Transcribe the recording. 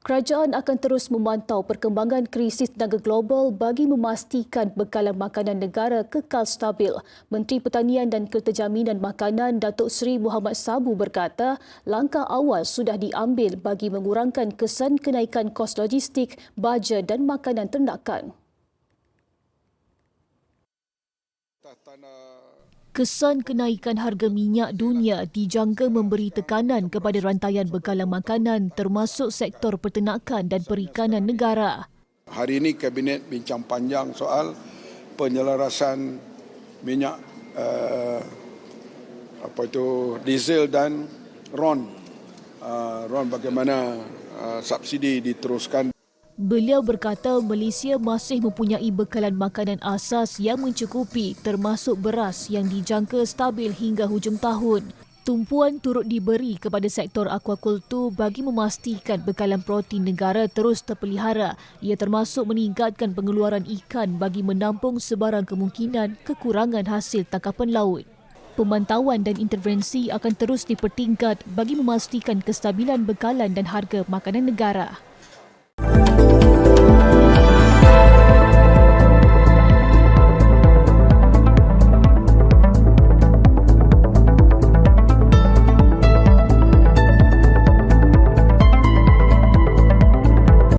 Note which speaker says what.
Speaker 1: Kerajaan akan terus memantau perkembangan krisis tenaga global bagi memastikan bekalan makanan negara kekal stabil. Menteri Pertanian dan Keterjaminan Makanan Datuk Seri Muhammad Sabu berkata, langkah awal sudah diambil bagi mengurangkan kesan kenaikan kos logistik, baja dan makanan ternakan. Kesan kenaikan harga minyak dunia dijangka memberi tekanan kepada rantaian bekalan makanan termasuk sektor peternakan dan perikanan negara.
Speaker 2: Hari ini Kabinet bincang panjang soal penyelarasan minyak diesel dan RON. RON bagaimana subsidi diteruskan.
Speaker 1: Beliau berkata Malaysia masih mempunyai bekalan makanan asas yang mencukupi termasuk beras yang dijangka stabil hingga hujung tahun. Tumpuan turut diberi kepada sektor aquakultur bagi memastikan bekalan protein negara terus terpelihara. Ia termasuk meningkatkan pengeluaran ikan bagi menampung sebarang kemungkinan kekurangan hasil tangkapan laut. Pemantauan dan intervensi akan terus dipertingkat bagi memastikan kestabilan bekalan dan harga makanan negara.